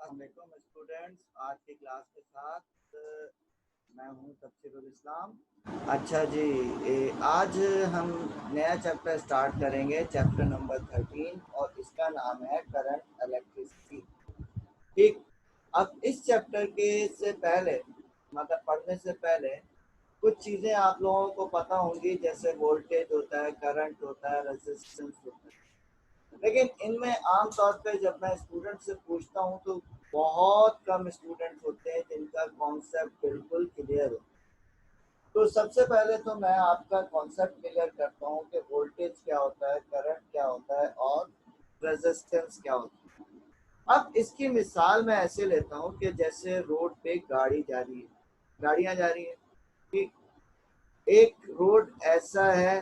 अस्सलामुअलैकुम स्टूडेंट्स। आज की क्लास के साथ मैं हूं तफसीरुल इस्लाम। अच्छा जी, आज हम नया चैप्टर स्टार्ट करेंगे, चैप्टर नंबर 13, और इसका नाम है करंट इलेक्ट्रिसिटी। ठीक। अब इस चैप्टर के से पहले, मतलब पढ़ने से पहले, कुछ चीज़ें आप लोगों को पता होंगी, जैसे वोल्टेज होता है, करंट होता है, रेजिस्टेंस होता है। लेकिन इनमें आम तौर पे जब मैं स्टूडेंट से पूछता हूँ तो बहुत कम स्टूडेंट्स होते हैं जिनका कॉन्सेप्ट बिल्कुल क्लियर हो। तो सबसे पहले तो मैं आपका कॉन्सेप्ट क्लियर करता हूँ कि वोल्टेज क्या होता है, करंट क्या होता है और रेजिस्टेंस क्या होता है। अब इसकी मिसाल मैं ऐसे लेता हूँ कि जैसे रोड पे गाड़ी जा रही है, गाड़ियाँ जा रही हैं। ठीक। एक रोड ऐसा है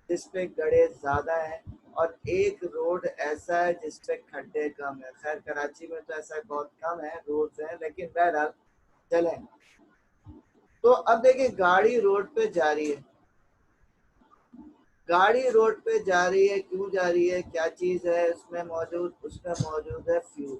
जिस पे गड्ढे ज़्यादा हैं और एक रोड ऐसा है जिस पे खड्डे कम है। खैर कराची में तो ऐसा बहुत कम है रोड्स हैं, लेकिन बहरहाल चलें। तो अब देखिए, गाड़ी रोड पे जा रही है, गाड़ी रोड पे जा रही है, क्यों जा रही है, क्या चीज़ है उसमें मौजूद? उसमें मौजूद है फ्यूल।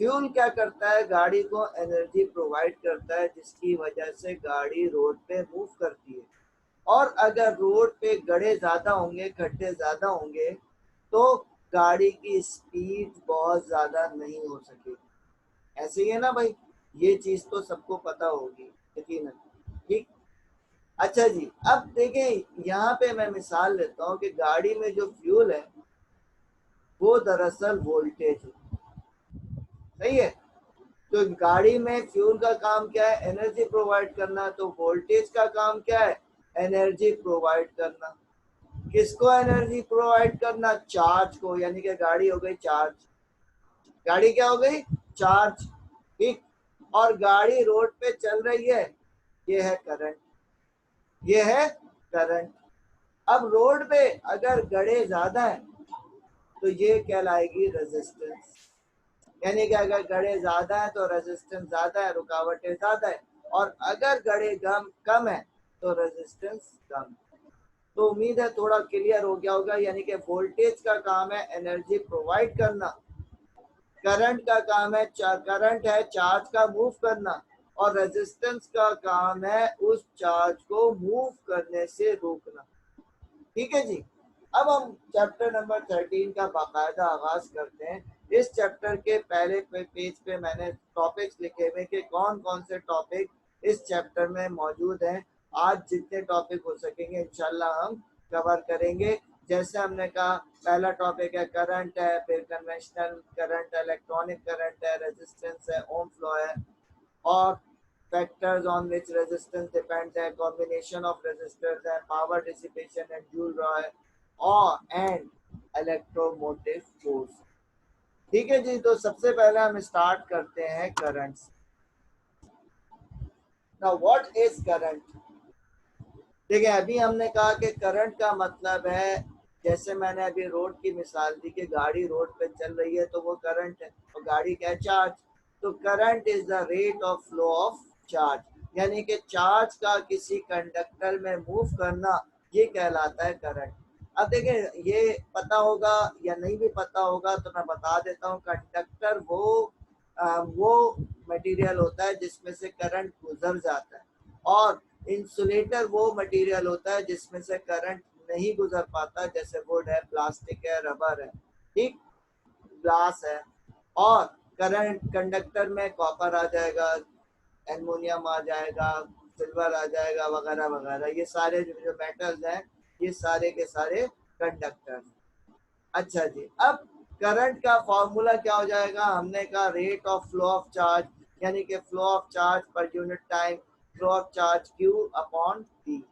फ्यूल क्या करता है? गाड़ी को एनर्जी प्रोवाइड करता है, जिसकी वजह से गाड़ी रोड पे मूव करती है। और अगर रोड पे गड्ढे ज़्यादा होंगे, खड्डे ज़्यादा होंगे, तो गाड़ी की स्पीड बहुत ज़्यादा नहीं हो सकेगी। ऐसे ही है ना भाई? ये चीज़ तो सबको पता होगी यकीनन। ठीक। अच्छा जी, अब देखें, यहाँ पे मैं मिसाल लेता हूँ कि गाड़ी में जो फ्यूल है वो दरअसल वोल्टेज है। सही है? तो गाड़ी में फ्यूल का काम क्या है? एनर्जी प्रोवाइड करना। तो वोल्टेज का काम क्या है? एनर्जी प्रोवाइड करना। किसको एनर्जी प्रोवाइड करना? चार्ज को, यानी कि गाड़ी हो गई चार्ज। गाड़ी क्या हो गई? चार्ज। ठीक। और गाड़ी रोड पे चल रही है, ये है करंट, ये है करंट। अब रोड पे अगर गड्ढे ज्यादा है तो ये कहलाएगी रेजिस्टेंस। यानी कि अगर गड्ढे ज्यादा है तो रेजिस्टेंस ज्यादा है, रुकावटें ज्यादा है। और अगर गड्ढे कम है तो रेजिस्टेंस कम है। तो उम्मीद है थोड़ा क्लियर हो गया होगा। यानी कि वोल्टेज का काम है एनर्जी प्रोवाइड करना, करंट का काम है करंट है चार्ज का मूव करना, और रेजिस्टेंस का काम है उस चार्ज को मूव करने से रोकना। ठीक है जी। अब हम चैप्टर नंबर 13 का बाकायदा आगाज करते हैं। इस चैप्टर के पहले पेज पे मैंने टॉपिक्स लिखे हुए कि कौन कौन से टॉपिक इस चैप्टर में मौजूद हैं। आज जितने टॉपिक हो सकेंगे इंशाल्लाह हम कवर करेंगे। जैसे हमने कहा, पहला टॉपिक है करंट है, फिर कन्वेंशनल करंट है, इलेक्ट्रॉनिक करंट है, रेजिस्टेंस है, ओम फ्लो है, और factors on which resistance depends है, combination of resistors है, power dissipation and joule law है, और and electromotive force। ठीक है जी। तो सबसे पहले हम स्टार्ट करते हैं करंट से। Now what is current? देखिए, अभी हमने कहा कि करंट का मतलब है, जैसे मैंने अभी रोड की मिसाल दी कि गाड़ी रोड पे चल रही है तो वो करंट है, और गाड़ी क्या है? चार्ज। तो current is the rate of flow of charge, यानी कि चार्ज का किसी कंडक्टर में मूव करना, ये कहलाता है करंट। अब देखिए, ये पता होगा या नहीं भी पता होगा तो मैं बता देता हूँ। कंडक्टर वो मटेरियल होता है जिसमें से करंट गुजर जाता है, और इंसुलेटर वो मटेरियल होता है जिसमें से करंट नहीं गुजर पाता, जैसे वुड है, प्लास्टिक है, रबर है, ठीक, ग्लास है। और करंट कंडक्टर में कॉपर आ जाएगा, एल्युमिनियम आ जाएगा, सिल्वर आ जाएगा, वगैरह वगैरह। ये सारे जो मेटल्स हैं, ये सारे के सारे कंडक्टर। अच्छा जी, अब करंट का फॉर्मूला क्या हो जाएगा? हमने कहा rate of flow of charge, यानी कि flow of charge per unit time, flow of charge Q upon T,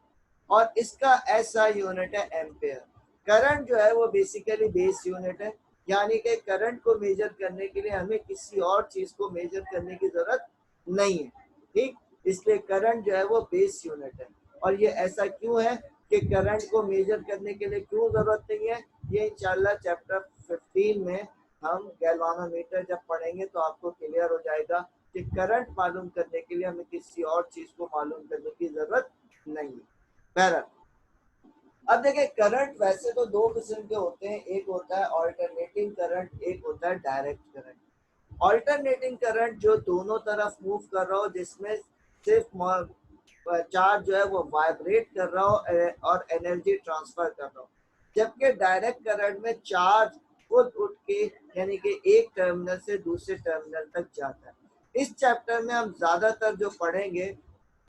और इसका ऐसा यूनिट है एम्पेयर। करंट जो है वो बेसिकली बेस यूनिट है, यानी कि करंट को मेजर करने के लिए हमें किसी और चीज को मेजर करने की जरूरत नहीं है। ठीक। इसलिए करंट जो है वो बेस यूनिट है। और ये ऐसा क्यों है कि करंट को मेजर करने के लिए क्यों जरूरत नहीं है, ये इंशाल्लाह चैप्टर 15 में हम गैल्वानोमीटर जब पढ़ेंगे तो आपको क्लियर हो जाएगा कि करंट मालूम करने के लिए हमें किसी और चीज को मालूम करने की जरूरत नहीं है। बहरहाल, अब देखिए, करंट वैसे तो दो किस्म के होते हैं, एक होता है ऑल्टरनेटिंग करंट, एक होता है डायरेक्ट करंट। ऑल्टरनेटिंग करंट जो दोनों तरफ मूव कर रहा हो, जिसमें सिर्फ चार्ज जो है वो वाइब्रेट कर रहा हो और एनर्जी ट्रांसफर कर रहा हो। जबकि डायरेक्ट करंट में चार्ज खुद उठ के यानी कि एक टर्मिनल से दूसरे टर्मिनल तक जाता है। इस चैप्टर में हम ज्यादातर जो पढ़ेंगे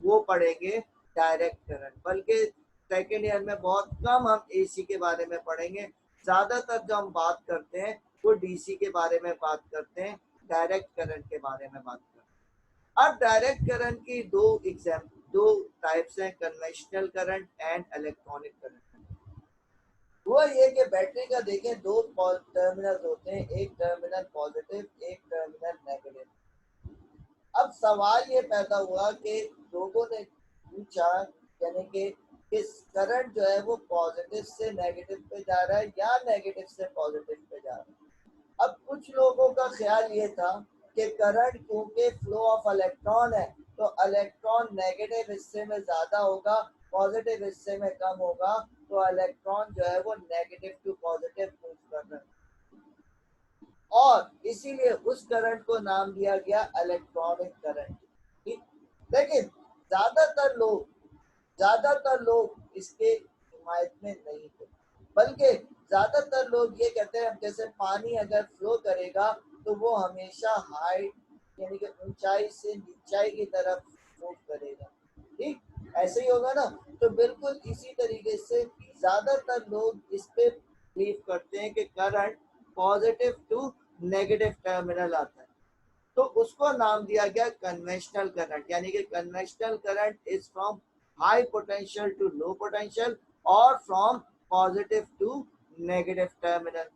वो पढ़ेंगे डायरेक्ट करंट, बल्कि सेकेंड ईयर में बहुत कम हम एसी के बारे में पढ़ेंगे। ज्यादातर जो हम बात करते हैं वो डीसी के बारे में बात करते हैं, डायरेक्ट करंट के बारे में बात करते हैं। अब डायरेक्ट करंट की दो टाइप्स हैं, conventional current and electronic current. वो ये कि बैटरी का देखें दो टर्मिनल होते हैं, एक टर्मिनल पॉजिटिव, एक टर्मिनल नेगेटिव। अब सवाल ये पैदा हुआ कि लोगों ने पूछा यानी कि इस करंट जो है वो पॉजिटिव से नेगेटिव पे जा रहा है या नेगेटिव से पॉजिटिव पे जा रहा है। अब कुछ लोगों का ख्याल ये था कि करंट क्योंकि फ्लो ऑफ इलेक्ट्रॉन है तो इलेक्ट्रॉन नेगेटिव हिस्से में ज्यादा होगा, पॉजिटिव हिस्से में कम होगा, तो इलेक्ट्रॉन जो है वो नेगेटिव टू पॉजिटिव मूव कर रहा है और इसीलिए उस करंट को नाम दिया गया इलेक्ट्रॉनिक करंट। ठीक, लेकिन ज्यादातर लोग इसके हिमायत में नहीं थे, बल्कि ज्यादातर लोग ये कहते हैं जैसे पानी अगर फ्लो करेगा तो वो हमेशा हाइट यानी कि ऊंचाई से नीचाई की तरफ मूव करेगा। ठीक, ऐसे ही होगा ना। तो बिल्कुल इसी तरीके से ज्यादातर लोग इस पे बिलीव करते हैं कि current positive to negative terminal आता है, तो उसको नाम दिया गया कन्वेंशनल करंट। यानी कि conventional current is from high potential to low potential और from positive to negative terminal.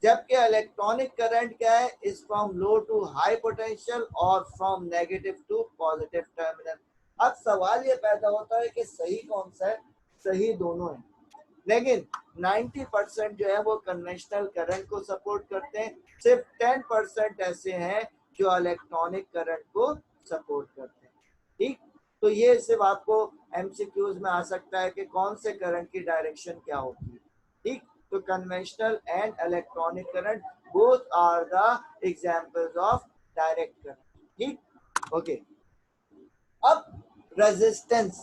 जबकि इलेक्ट्रॉनिक करंट क्या है, is from low to high potential और from negative to positive terminal. अब सवाल ये पैदा होता है कि सही कौन सा है। सही दोनों है, लेकिन 90% जो है वो कन्वेंशनल करंट को सपोर्ट करते हैं, सिर्फ 10% ऐसे हैं जो इलेक्ट्रॉनिक करंट को सपोर्ट करते हैं। ठीक, तो ये सिर्फ आपको एमसीक्यूज में आ सकता है कि कौन से करंट की डायरेक्शन क्या होती है। ठीक, तो conventional and electronic current both are the examples of direct current. ठीक, ओके। अब रेजिस्टेंस,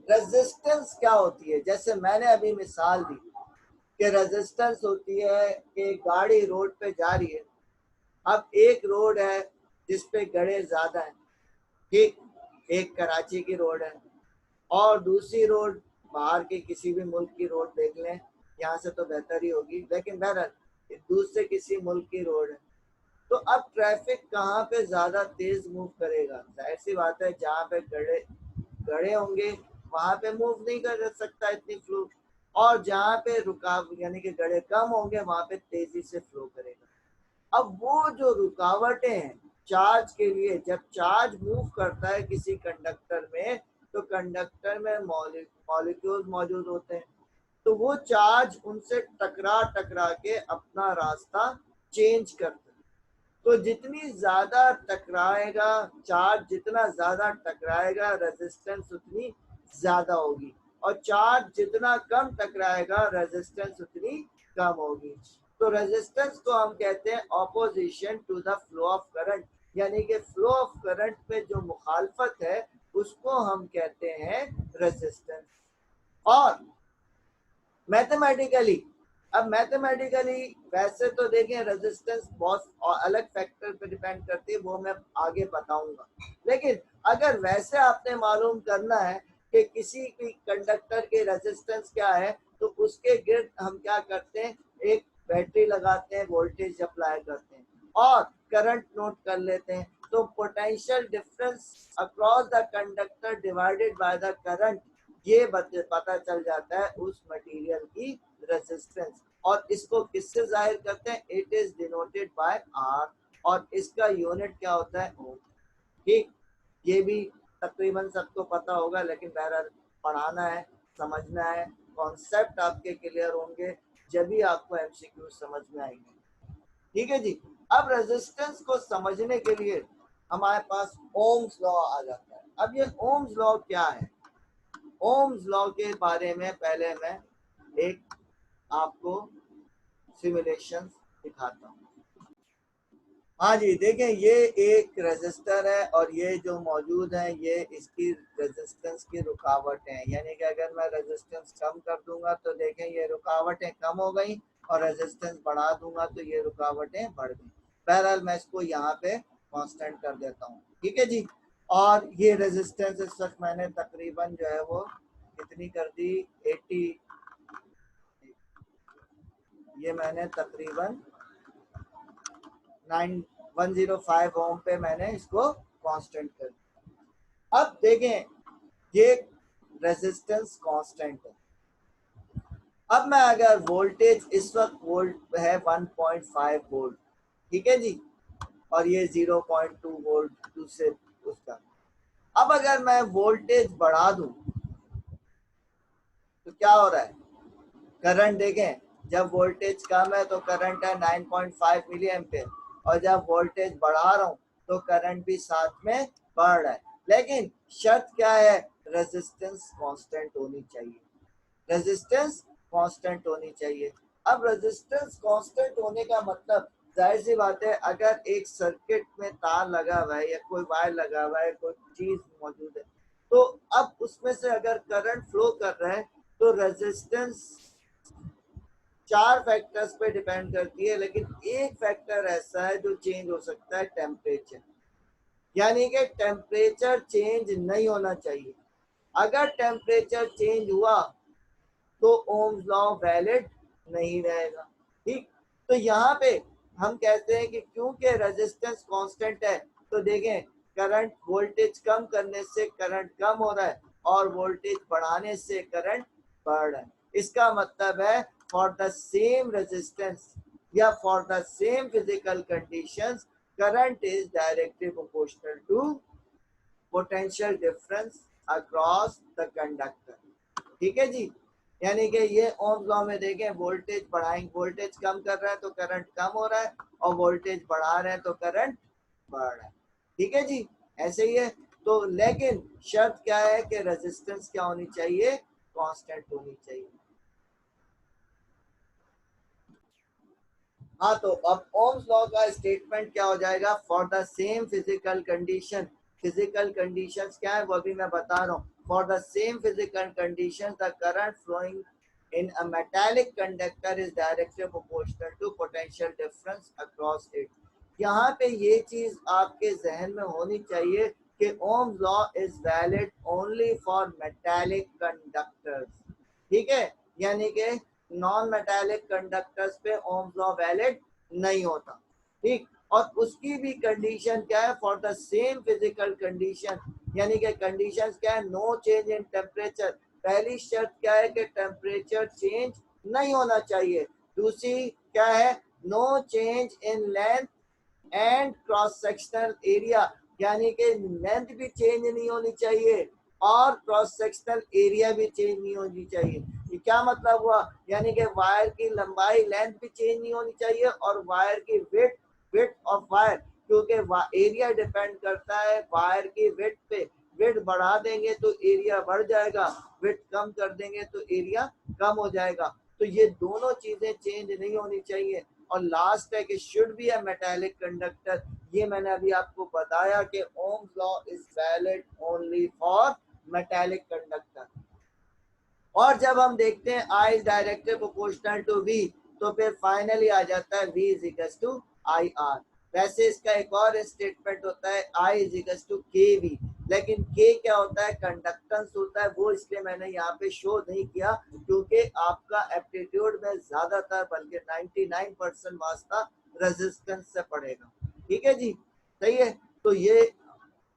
रेजिस्टेंस क्या होती है? जैसे मैंने अभी मिसाल दी कि रेजिस्टेंस होती है कि गाड़ी रोड पे जा रही है। अब एक रोड है जिसपे गड़े ज्यादा है, ठीक, एक कराची की रोड है और दूसरी रोड बाहर के किसी भी मुल्क की रोड देख लें, यहाँ से तो बेहतर ही होगी, लेकिन बहरहाल दूसरे किसी मुल्क की रोड है। तो अब ट्रैफिक कहाँ पे ज्यादा तेज मूव करेगा? जाहिर सी बात है जहाँ पे गड़े गड़े होंगे वहां पे मूव नहीं कर सकता इतनी फ्लो, और जहाँ पे रुकाव यानी कि गड़े कम होंगे वहां पे तेजी से फ्लो करेगा। अब वो जो रुकावटें हैं चार्ज के लिए, जब चार्ज मूव करता है किसी कंडक्टर में तो कंडक्टर में मॉलिक्यूल मौजूद होते हैं, तो वो चार्ज उनसे टकरा टकरा के अपना रास्ता चेंज करते हैं। तो जितनी ज्यादा टकराएगा चार्ज, जितना ज्यादा टकराएगा रेजिस्टेंस उतनी ज्यादा होगी, और चार्ज जितना कम टकराएगा रेजिस्टेंस उतनी कम होगी। तो रेजिस्टेंस को हम कहते हैं opposition to the flow of current, यानी कि फ्लो ऑफ करंट पे जो मुखालफत है उसको हम कहते हैं रेजिस्टेंस। और मैथमेटिकली, अब मैथमेटिकली वैसे तो देखें रेजिस्टेंस बहुत अलग फैक्टर पे डिपेंड करती है, वो मैं आगे बताऊंगा। लेकिन अगर वैसे आपने मालूम करना है कि किसी भी कंडक्टर के रेजिस्टेंस क्या है, तो उसके गिर्द हम क्या करते हैं, एक बैटरी लगाते हैं, वोल्टेज अप्लाई करते हैं और करंट नोट कर लेते हैं। तो potential difference across the conductor divided by the current, ये पता चल जाता है उस मटेरियल की रेजिस्टेंस। और इसको किससे जाहिर करते हैं? It is denoted by R, और इसका यूनिट क्या होता है? ओम। ठीक, ये भी तकरीबन सबको पता होगा, लेकिन बहरहाल पढ़ाना है, समझना है, कॉन्सेप्ट आपके क्लियर होंगे जब भी आपको एमसीक्यू समझ में आएंगे। ठीक है जी। अब रेजिस्टेंस को समझने के लिए हमारे पास ओम्स लॉ आ जाता है। अब ये ओम्स लॉ क्या है? ओम्स लॉ के बारे में पहले मैं एक आपको सिमुलेशन दिखाता हूँ। हाँ जी, देखें ये एक रेजिस्टर है और ये जो मौजूद है ये इसकी रेजिस्टेंस की रुकावट है, यानी कि अगर मैं रेजिस्टेंस कम कर दूंगा तो देखें ये रुकावटें कम हो गई और रेजिस्टेंस बढ़ा दूंगा तो ये रुकावटें बढ़ गई। बहरहाल मैं इसको यहाँ पे कांस्टेंट कर देता हूँ, ठीक है जी। और ये रेजिस्टेंस इस वक्त मैंने तकरीबन जो है वो कितनी कर दी, 80, ये मैंने तकरीबन 105 ओम पे मैंने इसको कांस्टेंट कर दिया। अब देखें ये रेजिस्टेंस कांस्टेंट है। अब मैं अगर वोल्टेज इस वक्त वोल्ट है 1.5 वोल्ट, ठीक है जी, और ये 0.2 वोल्ट दूसरे उसका। अब अगर मैं वोल्टेज बढ़ा दूं तो क्या हो रहा है, करंट देखें, जब वोल्टेज कम है तो करंट है 9.5 मिली एम्पेयर, और जब वोल्टेज बढ़ा रहा हूँ तो करंट भी साथ में बढ़ रहा है। लेकिन शर्त क्या है, रेजिस्टेंस कांस्टेंट होनी चाहिए, रेजिस्टेंस कांस्टेंट होनी चाहिए। अब रेजिस्टेंस कांस्टेंट होने का मतलब जाहिर सी बात है, अगर एक सर्किट में तार लगा हुआ है या कोई वायर लगा हुआ है, कोई चीज मौजूद है, तो अब उसमें से अगर करंट फ्लो कर रहा है तो रेजिस्टेंस चार फैक्टर्स पे डिपेंड करती है, लेकिन एक फैक्टर ऐसा है जो चेंज हो सकता है, टेम्परेचर। यानी कि टेम्परेचर चेंज नहीं होना चाहिए। अगर टेम्परेचर चेंज हुआ तो ओम्स लॉ वैलिड नहीं रहेगा, ठीक। तो यहाँ पे हम कहते हैं कि क्योंकि रेजिस्टेंस कांस्टेंट है तो देखें करंट वोल्टेज कम करने से करंट कम हो रहा है और वोल्टेज बढ़ाने से करंट बढ़ रहा है। इसका मतलब है फॉर द सेम रेजिस्टेंस या for the same physical conditions current is directly proportional to potential difference across the conductor, ठीक है जी। यानी कि ये ओम्स लॉ में देखें, वोल्टेज बढ़ाएंगे, वोल्टेज कम कर रहा है तो करंट कम हो रहा है और वोल्टेज बढ़ा रहे हैं तो करंट बढ़ रहा है, ठीक है जी। ऐसे ही है। तो लेकिन शर्त क्या है कि रेजिस्टेंस क्या होनी चाहिए, कांस्टेंट होनी चाहिए। हाँ, तो अब ओम्स लॉ का स्टेटमेंट क्या हो जाएगा, for the same physical condition, physical conditions क्या है वो अभी मैं बता रहा हूँ। For the same physical condition the current flowing in a metallic conductor is directly proportional to potential difference across it। यहाँ पे ये चीज आपके जहन में होनी चाहिए कि Ohm's law is valid only for metallic conductors, ठीक है। यानी कि नॉन मेटालिक कंडक्टर्स पे ओम्स लॉ वैलिड नहीं होता, ठीक। और उसकी भी कंडीशन क्या है, for the same physical condition, यानी कि कंडीशन क्या है, नो चेंज इन टेम्परेचर। पहली शर्त क्या है कि टेम्परेचर चेंज नहीं होना चाहिए। दूसरी क्या है, no change in length and cross sectional area, यानी कि लेंथ भी चेंज नहीं होनी चाहिए और क्रॉस सेक्शनल एरिया भी चेंज नहीं होनी चाहिए। ये क्या मतलब हुआ, यानी कि वायर की लंबाई, लेंथ भी चेंज नहीं होनी चाहिए और वायर की विड्थ, विड्थ ऑफ वायर, क्योंकि एरिया डिपेंड करता है वायर की विड्थ पे। विड्थ बढ़ा देंगे तो एरिया बढ़ जाएगा, विड्थ कम कर देंगे तो एरिया कम हो जाएगा। तो ये दोनों चीजें चेंज नहीं होनी चाहिए। और लास्ट है कि should be a metallic conductor. ये मैंने अभी आपको बताया कि Ohm's law is valid only for metallic conductor. और जब हम देखते हैं I is directly proportional to V, तो फिर फाइनली आ जाता है V is equal to IR। वैसे इसका एक और स्टेटमेंट होता है I is equal to KV, लेकिन K क्या होता है, कंडक्टेंस होता है, वो इसलिए मैंने यहाँ पे शो नहीं किया क्योंकि आपका एप्टीट्यूड में ज्यादातर बल्कि 99% वास्ता रेजिस्टेंस से पड़ेगा, ठीक है जी। सही है। तो ये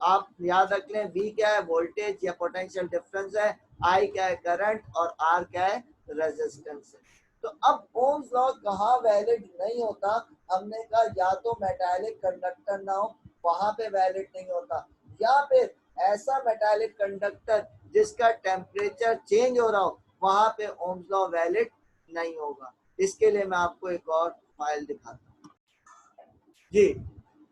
आप याद रख लें, V क्या है, वोल्टेज या पोटेंशियल डिफरेंस है, I क्या है, करंट, और R क्या है, रेजिस्टेंस है। तो अब ओम्स लॉ कहाँ वैलिड नहीं होता, हमने कहा या तो मेटालिक कंडक्टर ना हो, वहां पे वैलिड नहीं होता, या फिर ऐसा मेटालिक कंडक्टर जिसका टेम्परेचर चेंज हो रहा हो, वहां पे ओम्स लॉ वैलिड नहीं होगा। इसके लिए मैं आपको एक और फाइल दिखाता हूँ जी।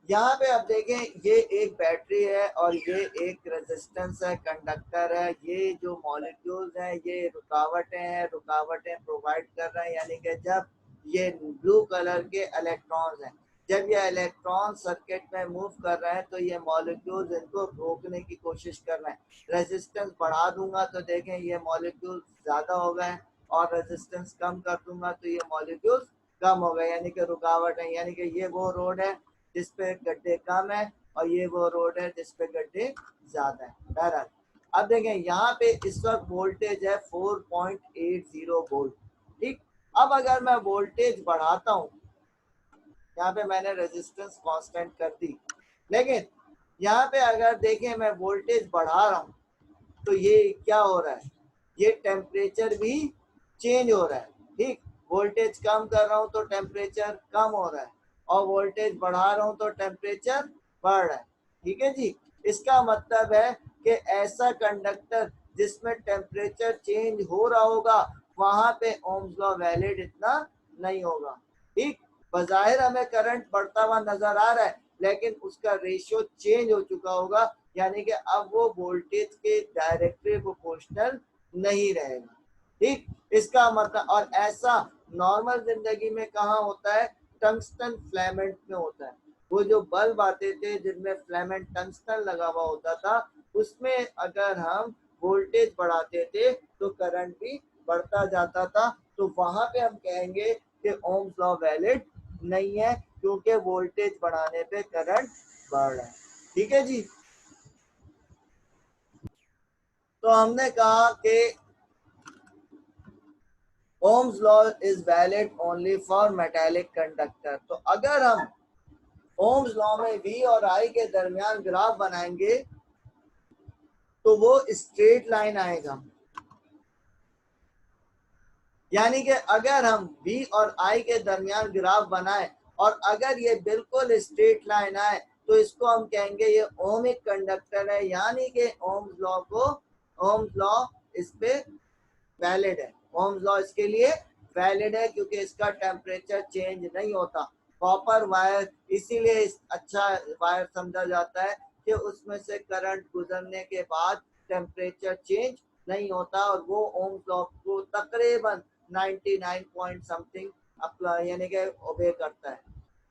यहाँ पे आप देखें, ये एक बैटरी है और ये एक रेजिस्टेंस है, कंडक्टर है। ये जो मॉलिक्यूल्स हैं ये रुकावटें प्रोवाइड कर रहे हैं, यानी कि जब ये ब्लू कलर के इलेक्ट्रॉन्स हैं, जब ये इलेक्ट्रॉन सर्किट में मूव कर रहे हैं तो ये मॉलिक्यूल्स इनको रोकने की कोशिश कर रहे हैं। रेजिस्टेंस बढ़ा दूंगा तो देखें ये मॉलिक्यूल्स ज़्यादा हो गए, और रेजिस्टेंस कम कर दूंगा तो ये मॉलिक्यूल्स कम हो गए, यानी कि रुकावट है। यानी कि ये वो रोड है जिसपे गड्ढे कम है, और ये वो रोड है जिसपे गड्ढे ज़्यादा है। बहरहाल अब देखें यहाँ पे इस वक्त वोल्टेज है 4.80 वोल्ट। ठीक, अब अगर मैं वोल्टेज बढ़ाता हूँ, यहाँ पे मैंने रेजिस्टेंस कांस्टेंट कर दी, लेकिन यहाँ पे अगर देखें मैं वोल्टेज बढ़ा रहा हूँ तो ये क्या हो रहा है, ये टेम्परेचर भी चेंज हो रहा है। ठीक, वोल्टेज कम कर रहा हूँ तो टेम्परेचर कम हो रहा है, और वोल्टेज बढ़ा रहा हूँ तो टेम्परेचर बढ़ रहा है। ठीक है जी, इसका मतलब है कि ऐसा कंडक्टर जिसमें टेम्परेचर चेंज हो रहा होगा वहां पे ओम्स लॉ वैलिड इतना नहीं होगा। ठीक, बज़ाहिर हमें करंट बढ़ता हुआ नजर आ रहा है, लेकिन उसका रेशियो चेंज हो चुका होगा, यानी कि अब वो वोल्टेज के डायरेक्टली प्रोपोर्शनल नहीं रहेगा। ठीक, इसका मतलब, और ऐसा नॉर्मल जिंदगी में कहाँ होता है, टंगस्टन फिलामेंट में होता है। वो जो बल्ब आते थे जिनमें फिलामेंट टंगस्टन लगा हुआ होता था, उसमें अगर हम वोल्टेज बढ़ाते थे तो करंट भी बढ़ता जाता था। तो वहां पे हम कहेंगे कि ओम्स लॉ वैलिड नहीं है, क्योंकि वोल्टेज बढ़ाने पे करंट बढ़ रहा है। ठीक है जी, तो हमने कहा कि Ohm's law is valid only for metallic conductor. तो अगर हम ओम्स लॉ में वी और आई के दरमियान ग्राफ बनाएंगे तो वो स्ट्रेट लाइन आएगा। यानी कि अगर हम V और I के दरमियान ग्राफ बनाए और अगर ये बिल्कुल स्ट्रेट लाइन आए तो इसको हम कहेंगे ये ओमिक कंडक्टर है, यानी कि ओम्स लॉ इस पे वैलिड है। ओम्स लॉ इसके लिए वैलिड है क्योंकि इसका टेम्परेचर चेंज नहीं होता। कॉपर वायर इसीलिए अच्छा वायर समझा जाता है कि उसमें से करंट गुजरने के बाद टेम्परेचर चेंज नहीं होता, और वो ओम्स लॉ को तकरीबन 99 पॉइंट समथिंग अप्लाई यानी कि ओबे करता है।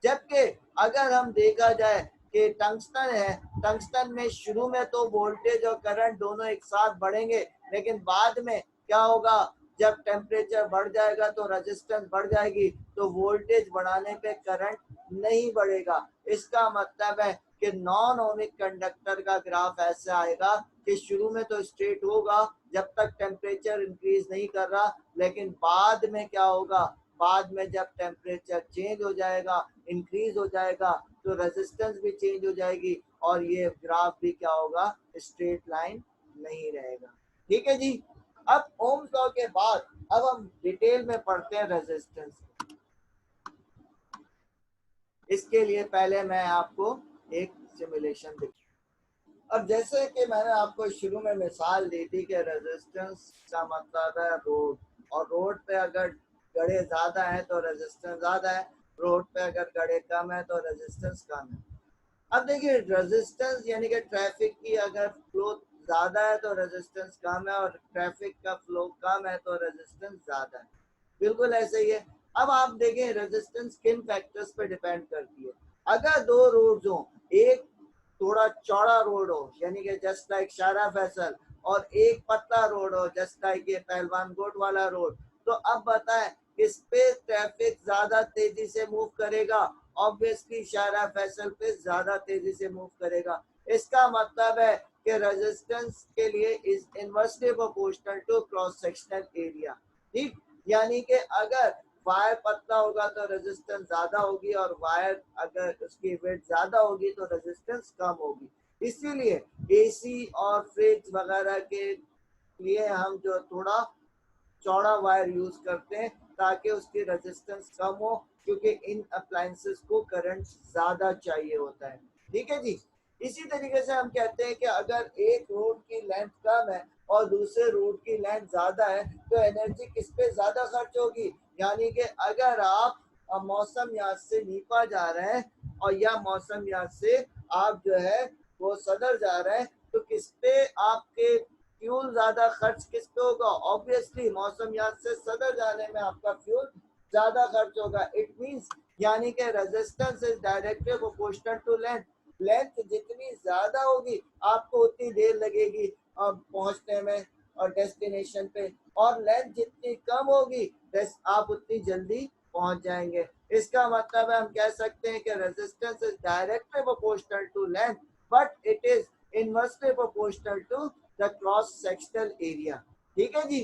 जबकि अगर हम देखा जाए कि टंगस्टन है, टंगस्टन में शुरू में तो वोल्टेज और करंट दोनों एक साथ बढ़ेंगे, लेकिन बाद में क्या होगा, जब टेम्परेचर बढ़ जाएगा तो रेजिस्टेंस बढ़ जाएगी, तो वोल्टेज बढ़ाने पे करंट नहीं बढ़ेगा। इसका मतलब है कि नॉन ओमिक कंडक्टर का ग्राफ ऐसे आएगा कि शुरू में तो स्ट्रेट होगा जब तक टेम्परेचर इंक्रीज नहीं कर रहा, लेकिन बाद में क्या होगा, बाद में जब टेम्परेचर चेंज हो जाएगा, इंक्रीज हो जाएगा, तो रेजिस्टेंस भी चेंज हो जाएगी और ये ग्राफ भी क्या होगा, स्ट्रेट लाइन नहीं रहेगा। ठीक है जी, अब ओम्स लॉ के बाद अब हम डिटेल में पढ़ते हैं रेजिस्टेंस। इसके लिए पहले मैं आपको एक सिमुलेशन दिखा। अब जैसे कि मैंने आपको शुरू में मिसाल दी थी कि रेजिस्टेंस का मतलब है रोड, और रोड पे अगर गड्ढे ज़्यादा है तो रेजिस्टेंस ज़्यादा है, रोड पे अगर गड्ढे कम है तो रेजिस्टेंस कम है। अब देखिए रेजिस्टेंस यानी कि ट्रैफिक की अगर फ्लो ज़्यादा है तो रेजिस्टेंस कम है, और ट्रैफिक का फ्लो कम है तो रेजिस्टेंस ज़्यादा है। बिल्कुल ऐसे ही है। अब आप देखें रेजिस्टेंस किन फैक्टर्स पे डिपेंड करती है। अगर दो रोड्स हो, एक थोड़ा चौड़ा रोड हो यानी कि जस्ट लाइक शारा फैसल, और एक पतला रोड हो जस्ट लाइक ये पहलवान गोट वाला रोड, तो अब बताएं किस पे ट्रैफिक ज्यादा तेजी से मूव करेगा। ऑब्वियसली शारा फैसल पे ज्यादा तेजी से मूव करेगा। इसका मतलब है कि रेजिस्टेंस के लिए is inversely proportional to cross sectional area. ठीक, यानी कि अगर वायर पतला होगा तो रेजिस्टेंस ज्यादा होगी, और वायर अगर उसकी वेट ज्यादा होगी तो रेजिस्टेंस कम होगी। इसीलिए एसी और फ्रिज वगैरह के लिए हम जो थोड़ा चौड़ा वायर यूज करते हैं ताकि उसकी रेजिस्टेंस कम हो, क्योंकि इन अप्लायंसेस को करंट ज्यादा चाहिए होता है। ठीक है जी, इसी तरीके से हम कहते हैं कि अगर एक रोड की लेंथ कम है और दूसरे रोड की लेंथ ज्यादा है तो एनर्जी किस पे ज्यादा खर्च होगी। यानी कि अगर आप मौसम याद से नीपा जा रहे हैं और या मौसम याद से आप जो है वो सदर जा रहे हैं, तो किस पे आपके फ्यूल ज्यादा खर्च किस पे होगा, ऑब्वियसली मौसम याद से सदर जाने में आपका फ्यूल ज्यादा खर्च होगा। इट मींस यानी कि resistance is directly proportional to length. Length जितनी ज्यादा होगी आपको उतनी देर लगेगी पहुंचने में और डेस्टिनेशन पे, और लेंथ जितनी कम होगी आप उतनी जल्दी पहुंच जाएंगे। इसका मतलब है हम कह सकते हैं कि resistance is directly proportional to length but it is inversely proportional to the cross sectional area. ठीक है जी।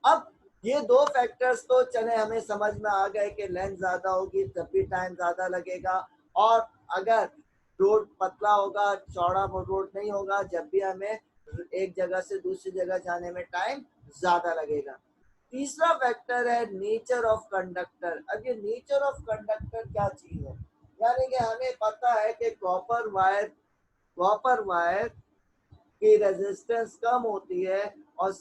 अब ये दो फैक्टर्स तो चले हमें समझ में आ गए कि लेंथ ज्यादा होगी तब भी टाइम ज्यादा लगेगा, और अगर रोड पतला होगा चौड़ा रोड नहीं होगा जब भी हमें एक जगह से दूसरी जगह जाने में टाइम ज्यादा लगेगा। तीसरा फैक्टर है नेचर ऑफ कंडक्टर। अब ये नेचर ऑफ कंडक्टर क्या चीज है, यानी कि हमें पता है कि कॉपर वायर की रेजिस्टेंस कम होती है और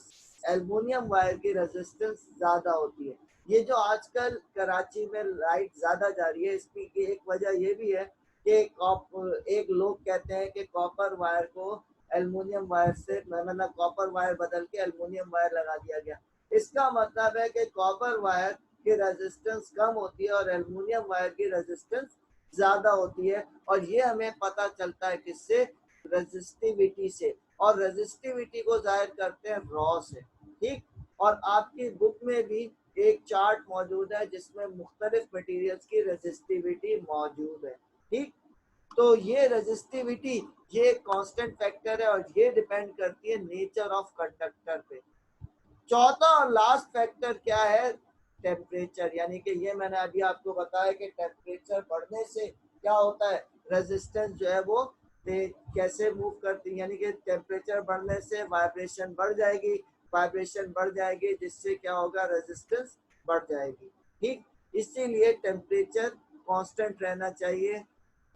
एल्युमिनियम वायर की रेजिस्टेंस ज्यादा होती है। ये जो आजकल कराची में लाइट ज्यादा जा रही है इसकी एक वजह ये भी है कि एक लोग कहते हैं कि कॉपर वायर को एल्युमिनियम वायर से मतलब कॉपर वायर बदल के एल्युमिनियम वायर लगा दिया गया। इसका मतलब है कि कॉपर वायर की रेजिस्टेंस कम होती है और एल्युमिनियम वायर की रेजिस्टेंस ज्यादा होती है, और ये हमें पता चलता है किससे, रेजिस्टिविटी से, और रेजिस्टिविटी को जाहिर करते हैं रॉ से। ठीक, और आपकी बुक में भी एक चार्ट मौजूद है जिसमें मुख्तलिफ मटेरियल्स की रेजिस्टिविटी मौजूद है। ठीक, तो ये रेजिस्टिविटी ये कांस्टेंट फैक्टर है और ये डिपेंड करती है नेचर ऑफ कंडक्टर पे। चौथा और लास्ट फैक्टर क्या है, टेम्परेचर। यानी कि ये मैंने अभी आपको बताया कि टेम्परेचर बढ़ने से क्या होता है, रेजिस्टेंस जो है वो कैसे मूव करती है, यानी कि टेम्परेचर बढ़ने से वाइब्रेशन बढ़ जाएगी, वाइब्रेशन बढ़ जाएगी जिससे क्या होगा, रेजिस्टेंस बढ़ जाएगी। ठीक, इसीलिए टेम्परेचर कांस्टेंट रहना चाहिए,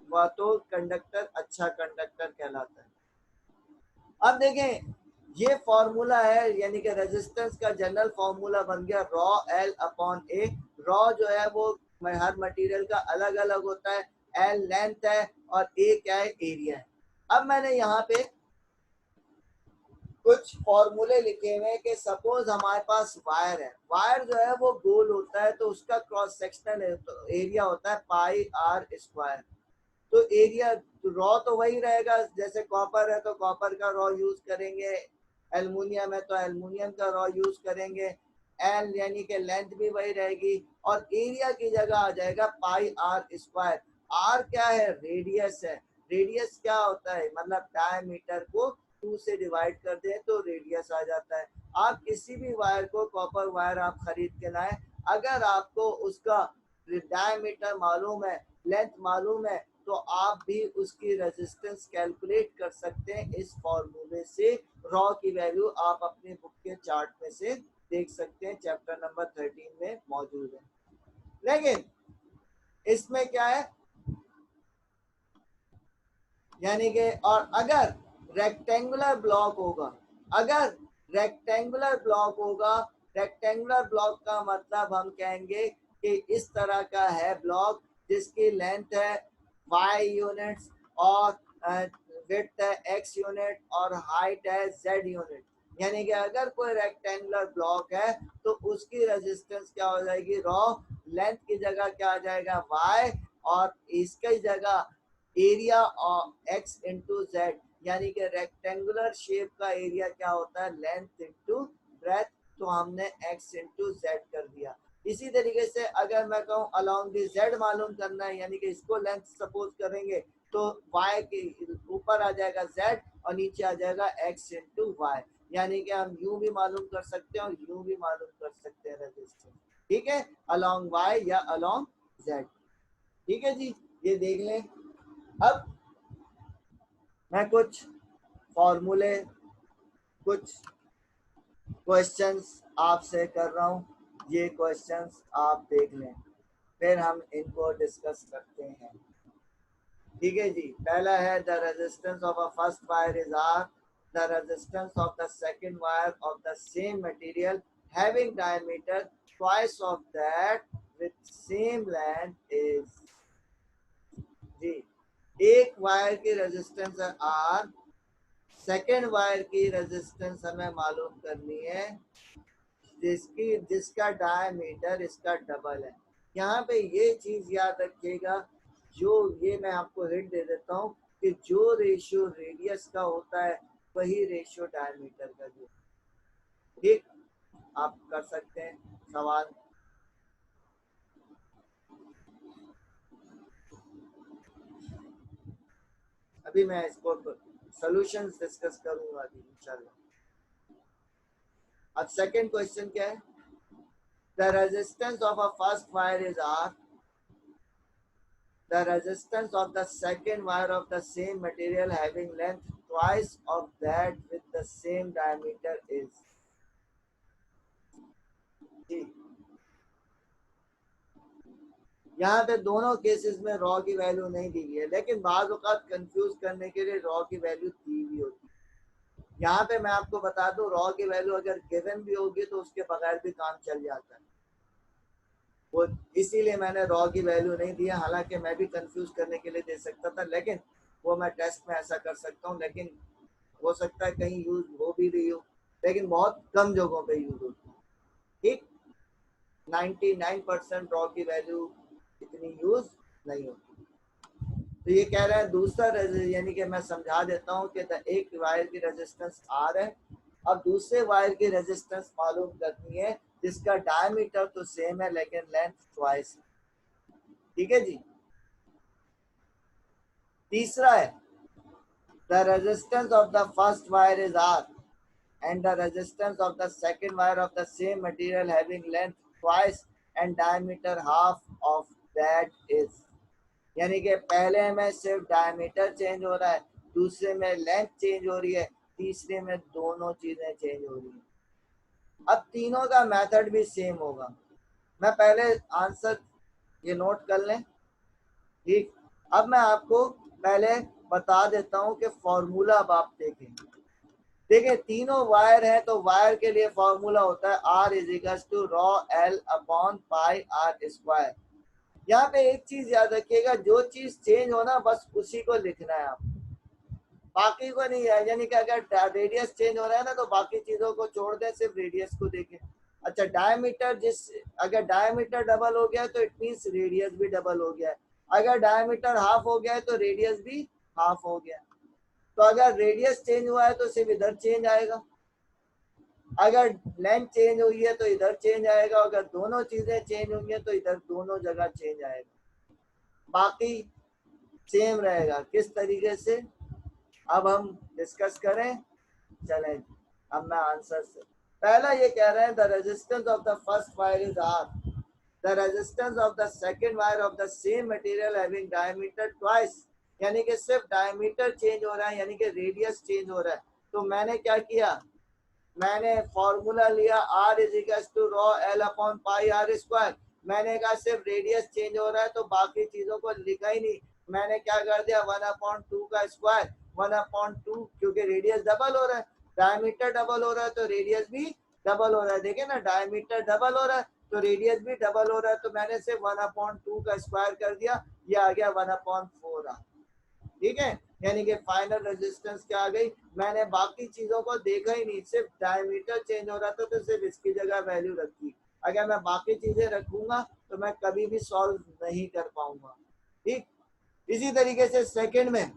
वह तो कंडक्टर अच्छा कंडक्टर कहलाता है। अब देखें ये फॉर्मूला है, यानी कि रेजिस्टेंस का जनरल फॉर्मूला बन गया रॉ एल अपॉन ए। रॉ जो है वो हर मटेरियल का अलग अलग होता है, एल लेंथ है और ए क्या है, एरिया है। अब मैंने यहाँ पे कुछ फॉर्मूले लिखे हुए हैं कि सपोज हमारे पास वायर है, वायर जो है वो गोल होता है तो उसका क्रॉस सेक्शनल एरिया होता है पाई आर स्क्वायर। तो एरिया रॉ तो वही रहेगा, जैसे कॉपर है तो कॉपर का रॉ यूज करेंगे, एल्युमिनियम है तो एल्युमिनियम का रॉ यूज करेंगे, एल यानी कि लेंथ भी वही रहेगी, और एरिया की जगह आ जाएगा पाई आर स्क्वायर। आर क्या है, रेडियस है। रेडियस क्या होता है, मतलब डायमीटर को 2 से डिवाइड कर दें तो रेडियस आ जाता है। आप किसी भी वायर को, कॉपर वायर आप खरीद के लाएं, अगर आपको उसका डायमीटर मालूम है, लेंथ मालूम है, तो आप भी उसकी रेजिस्टेंस कैलकुलेट कर सकते हैं इस फॉर्मूले से। रॉ की वैल्यू आप अपने बुक के चार्ट में से देख सकते हैं, चैप्टर नंबर 13 में मौजूद है। लेकिन इसमें क्या है, यानी कि और अगर रेक्टेंगुलर ब्लॉक होगा, अगर रेक्टेंगुलर ब्लॉक होगा, रेक्टेंगुलर ब्लॉक का मतलब हम कहेंगे कि इस तरह का है ब्लॉक जिसकी लेंथ है y यूनिट्स और विड्थ है x यूनिट और हाइट है z यूनिट। यानी कि अगर कोई रेक्टेंगुलर ब्लॉक है तो उसकी रेजिस्टेंस क्या हो जाएगी, रॉ, लेंथ की जगह क्या आ जाएगा y, और इसकी जगह एरिया और एक्स इंटू जेड, यानी कि रेक्टेंगुलर शेप का एरिया क्या होता है, लेंथ इंटू ब्रेथ, तो हमने एक्स इंटू जेड कर दिया। इसी तरीके से अगर मैं कहूँ अलोंग दी जेड मालूम करना है, यानी कि इसको लेंथ सपोज करेंगे तो y के ऊपर आ जाएगा z और नीचे आ जाएगा x इंटू वाई, यानी कि हम यू भी मालूम कर सकते हैं और यू भी मालूम कर सकते हैं रेजिस्टेंस। ठीक है, अलोंग y या अलोंग z। ठीक है जी, ये देख लें। अब मैं कुछ फॉर्मूले, कुछ क्वेश्चंस आपसे कर रहा हूँ, ये क्वेश्चंस आप देख लें फिर हम इनको डिस्कस करते हैं। ठीक है जी, पहला है the resistance of a first wire is R, the resistance of the second wire of the same material having diameter twice of that with same length is. जी, एक वायर की रेजिस्टेंस है आर, सेकेंड वायर की resistance हमें मालूम करनी है जिसका डायमीटर इसका डबल है। यहाँ पे ये चीज याद रखिएगा, जो ये मैं आपको हिंट दे देता हूँ कि जो रेशियो रेडियस का होता है वही रेशियो डायमीटर का जो, ठीक। आप कर सकते हैं सवाल। अभी मैं इसको सॉल्यूशंस डिस्कस करूंगा अभी इंशाल्लाह। अब सेकंड क्वेश्चन क्या है? The resistance of a first wire is R, the resistance of the second wire of the same material having length twice of that with the same diameter is, जी। यहाँ पे दोनों cases में raw की value नहीं दी गई है, लेकिन बाज औकात कंफ्यूज करने के लिए रॉ की वैल्यू दी हुई होती है। यहाँ पे मैं आपको बता दूं, रॉ की वैल्यू अगर गिवन भी होगी तो उसके बगैर भी काम चल जाता है, वो इसीलिए मैंने रॉ की वैल्यू नहीं दिया। हालांकि मैं भी कंफ्यूज करने के लिए दे सकता था, लेकिन वो मैं टेस्ट में ऐसा कर सकता हूँ, लेकिन हो सकता है कहीं यूज हो भी रही हो, लेकिन बहुत कम जगहों पे यूज होती है, ठीक। 99% रॉ की वैल्यू इतनी यूज नहीं होती। तो ये कह रहा है दूसरा, यानी कि मैं समझा देता हूँ कि एक वायर की रेजिस्टेंस आर है, अब दूसरे वायर की रेजिस्टेंस मालूम करनी है जिसका डायमीटर तो सेम है लेकिन लेंथ ट्वाइस है, ठीक है जी। तीसरा है the resistance of the first wire is R and the resistance of the second wire of the same material having length twice and diameter half of that is, यानी कि पहले में सिर्फ डायमीटर चेंज हो रहा है, दूसरे में लेंथ चेंज हो रही है, तीसरे में दोनों चीजें चेंज हो रही है। अब तीनों का मेथड भी सेम होगा। मैं पहले आंसर ये नोट कर लें, ठीक। अब मैं आपको पहले बता देता हूं कि फॉर्मूला अब आप देखें। देखिए तीनों वायर है तो वायर के लिए फॉर्मूला होता है R is equal to rho L upon pi r square. यहाँ पे एक चीज याद रखिएगा, जो चीज चेंज हो ना बस उसी को लिखना है आप, बाकी को नहीं है। यानी कि अगर रेडियस चेंज हो रहा है ना तो बाकी चीजों को छोड़ दें, सिर्फ रेडियस को देखें। अच्छा डायमीटर, अगर डायमीटर डबल हो गया तो इट मींस रेडियस भी डबल हो गया है, अगर डायमीटर हाफ हो गया है तो रेडियस भी हाफ हो गया। तो अगर रेडियस चेंज हुआ है तो सिर्फ इधर चेंज आएगा, अगर लेंथ चेंज हुई है तो इधर चेंज आएगा, अगर दोनों चीजें चेंज हुई है तो इधर दोनों जगह चेंज आएगा, बाकी सेम रहेगा। किस तरीके से अब हम डिस्कस करें, चलें। अब मैं आंसर से पहला ये कह रहे हैं the resistance of the first wire is R, the resistance of the second wire of the same material having diameter twice, यानी कि सिर्फ डायमीटर चेंज हो रहा है, यानी कि रेडियस चेंज हो रहा है। तो मैंने क्या किया, मैंने फॉर्मूला लिया R is equal to rho L upon pi r square. मैंने कहा सिर्फ रेडियस चेंज हो रहा है तो बाकी चीजों को लिखा ही नहीं, मैंने क्या कर दिया 1/2 का स्क्वायर 1/2, क्योंकि रेडियस डबल हो रहा है, डायमीटर डबल हो रहा है तो रेडियस भी डबल हो रहा है। देखिए ना डायमीटर डबल हो रहा है तो रेडियस भी डबल हो रहा है, तो मैंने सिर्फ 1/2 का स्क्वायर कर दिया, ये आ गया 1/4 आ, ठीक है। यानी कि फाइनल रेजिस्टेंस क्या आ गई, मैंने बाकी चीजों को देखा ही नहीं, सिर्फ डायमीटर चेंज हो रहा था तो सिर्फ इसकी जगह वैल्यू रखी। अगर मैं बाकी चीजें रखूंगा तो मैं कभी भी सॉल्व नहीं कर पाऊंगा, ठीक। इसी तरीके से सेकंड में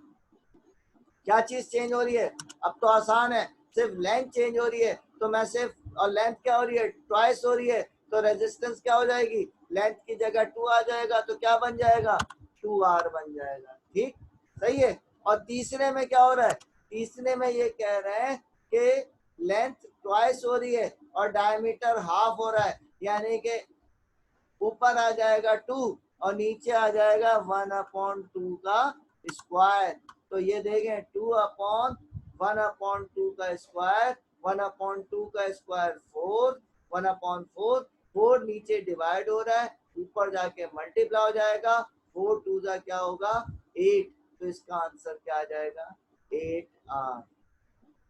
क्या चीज चेंज हो रही है, अब तो आसान है, सिर्फ लेंथ चेंज हो रही है तो मैं सिर्फ, और लेंथ क्या हो रही है ट्वाइस हो रही है, तो रेजिस्टेंस क्या हो जाएगी, लेंथ की जगह 2 आ जाएगा तो क्या बन जाएगा 2R बन जाएगा, ठीक सही है। और तीसरे में क्या हो रहा है, तीसरे में ये कह रहे हैं कि लेंथ ट्वाइस हो रही है और डायमीटर हाफ हो रहा है, यानी कि ऊपर आ जाएगा 2 और नीचे आ जाएगा 1/2 का स्क्वायर। तो ये देखें 2/1/2 का स्क्वायर, 1/2 का स्क्वायर 4, 1/4, 4 नीचे डिवाइड हो रहा है, ऊपर जाके मल्टीप्लाई हो जाएगा, 4 2 जा क्या होगा 8, तो इसका आंसर क्या आ जाएगा 8R,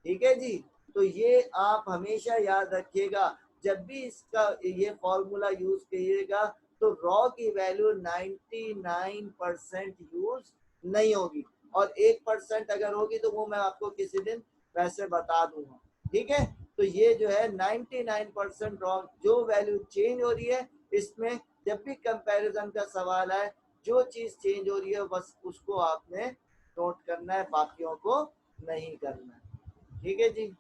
ठीक है जी। तो ये आप हमेशा याद रखिएगा, जब भी इसका ये फॉर्मूला यूज कीजिएगा तो रॉ की वैल्यू 99% यूज नहीं होगी, और 1% अगर होगी तो वो मैं आपको किसी दिन वैसे बता दूंगा, ठीक है। तो ये जो है 99% रॉ, जो वैल्यू चेंज हो रही है इसमें जब भी कंपैरिजन का सवाल है, जो चीज चेंज हो रही है बस उसको आपने नोट करना है, बाकियों को नहीं करना है। ठीक है जी।